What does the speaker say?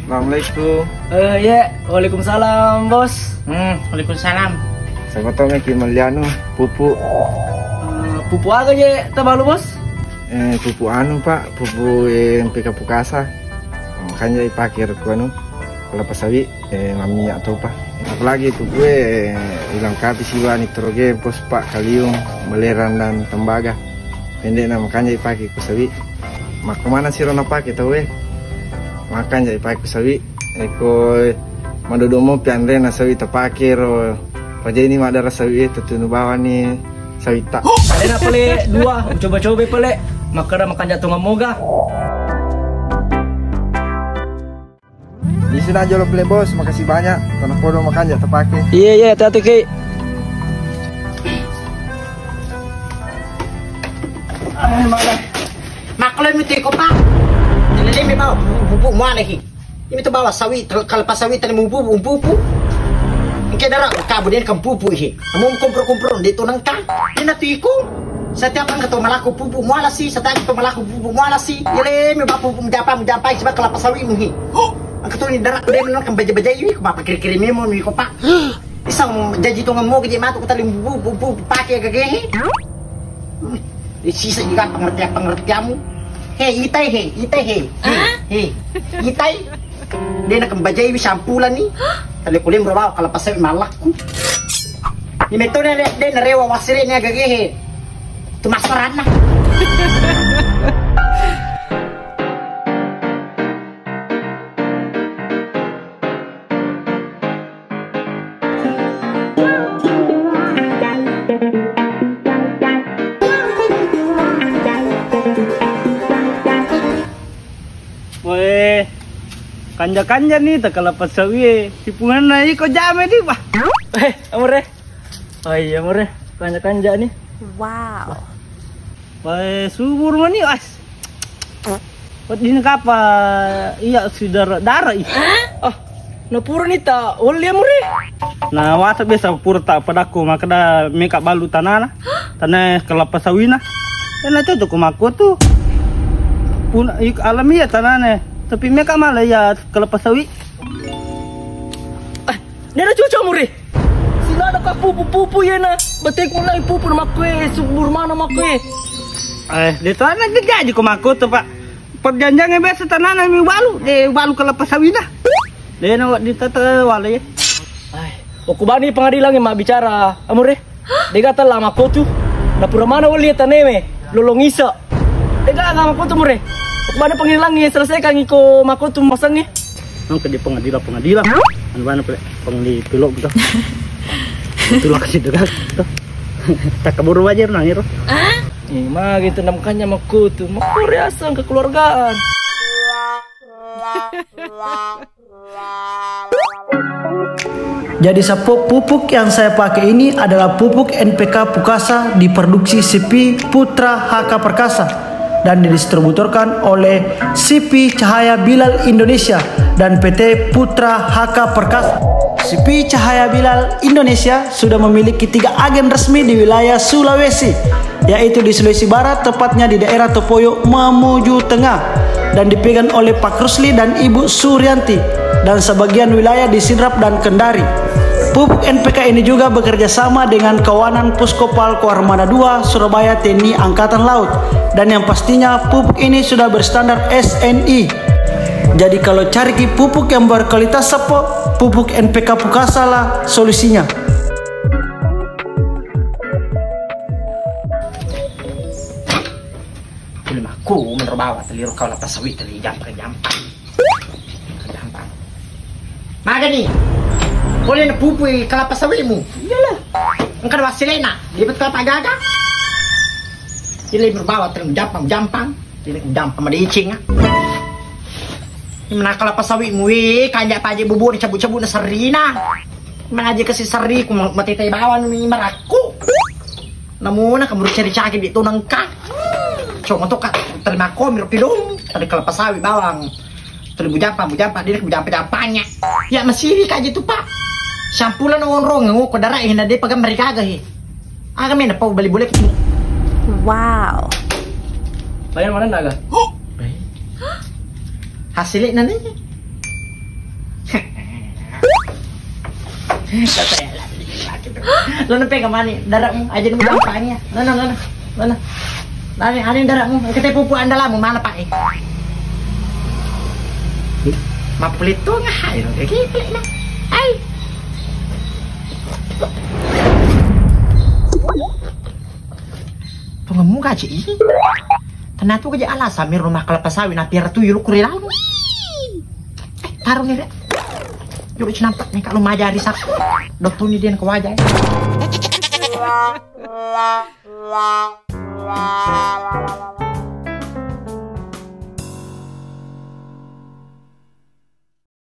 Assalamualaikum. Ya, waalaikumsalam bos. Waalaikumsalam. Saya potongnya Kimaliano, pupuk. Pupuk apa ya, tabalu bos? Pupuk anu pak, pupuk MPK Pukasa. Makanya dipakai anu kelapa sawit, minyak tuh pak. Apalagi pupuk dilengkapi siwa nitrogen, fosfat, kalium, belerang dan tembaga. Pendek makanya dipakai ku sawit. Mak mana sih rona pakai tahu Makanya dipakai ku sawit. Eko madodomo pianre na sawit terpakai ro. Raja ini ada rasa itu tuh bawah nih sawita. Ada pale dua, coba-coba pale. Makara makan jatuh ngamoga. Di sini aja lo beli bos, makasih banyak. Tanah podo makan jatuh terpakai. Iya, hati-hati Ki. Mana? Maklum itu ko pa. Nilai mi bawa bubuk mana ki? Ini tu bawa sawit, kalau pas sawit tadi bubuk. Mungkin darah kabudin kan pupu ini. Mau kumpul di tunangka. Ini nanti ku. Setiap orang ketemu malaku pupu muala sih. Setiap ketemu malaku pupu muala sih. Yale, mi bapu menjampai sebab kelapa sawit mungkin. Ang ketemu darah dia menang kan baja ini. Kapa kiri memo mi ko pa. Isang jaji tungan mo gede matu kita bubuk pakai gege. Sisa juga pengertianmu. Hei, itai. Dia nak membajai sampulan ni. Tali kulim berbawa kalau pasal malakku. Ini metode dia narewa wasire ni agak tu masarana. Weh, kanja nih tak kelapa sawit. Tipungan naik kau jame di bah. Amore. Oh iya amore, kanja nih. Wow. Weh, subur mani as. Buat ini kapa? Iya sudah darah ih. Oh, napura nih ta. Oli amore. Nah, wasa biasa pura tak padaku maka dah meka balu tanah kelapa sawina. Dan itu tuh kumaku tuh. Pun alamiah tanahnya, tapi mereka malah ya kelapa sawit. Dia ada cucu muri. Sila ada kak pupu ya na. Betek mulai pupu nama kue, subur mana nama kue. Dia tanah gede aja kumaku tuh pak. Perjanjiannya biasa tanahnya mi balu kelapa sawit dah. Dia nak ditata wala ya. Aku bani pengadilan yang mak bicara, amore. Dia kata lama kau tuh. Dapur mana wali taneme, lolong isa. Dia kata lama kau tuh mure. Mana penghilang nih selesaikan iko makotu masang nih. Nang ke pengadilan. Mana pengdi pilok gitu. Itulah kasih dekat. Tak keburu aja nangir. Mah gitu namanya makotu. Makore asal kekeluargaan. Jadi pupuk yang saya pakai ini adalah pupuk NPK Pukasa diproduksi CP Putra HK Perkasa dan didistributorkan oleh CP Cahaya Bilal Indonesia dan PT Putra HK Perkasa. CP Cahaya Bilal Indonesia sudah memiliki 3 agen resmi di wilayah Sulawesi, yaitu di Sulawesi Barat, tepatnya di daerah Topoyo, Mamuju Tengah, dan dipegang oleh Pak Rusli dan Ibu Suryanti, dan sebagian wilayah di Sidrap dan Kendari. Pupuk NPK ini juga bekerja sama dengan kawanan Puskopal Koarmada 2 Surabaya TNI Angkatan Laut, dan yang pastinya pupuk ini sudah berstandar SNI. Jadi kalau cari pupuk yang berkualitas pupuk NPK Pukasa lah solusinya. Aku menerbawa telur kau lapas sawit teli jampang. Maga nih. Boleh na pupui kelapa sawitmu. Iyalah. Engkau wasilena, lipat kelapa gagah. Ini berbawa jampang. Ini jampang madicing. Ini mana kelapa sawitmu kanjak paje bubur cabut-cabut na sarina. Mana aja kasih sari ku matitay bawan ni maraku. Namuna kamu cari-cari di tunang ka. Cuma tuh kak terima komir pidung tadi kelapa sawit bawang. Tadi bujampa dia bujampa-jampanya. Ya masih kaji tuh pak. Sampulan ngonrong ko darah hina de pagam mereka agak aga mena pau bali boleh ketemu. Wow. Bayar mana naga? Hasilnya nanti. Lo pegang mana darahmu aja dulu gampangnya. Nana. Ada darahmu. Kita pupu andalamu mana pak? Mapulit tuh nggak? Kayak gitu lah. Ay. Pengamu gaji ini. Ternyata gaji alasan mir rumah kelapa sawit na biar tuh yulu kurilau. Taruh nih deh. Yuk nampak nih kalau majari sak. Dokter ini dia ke wajah.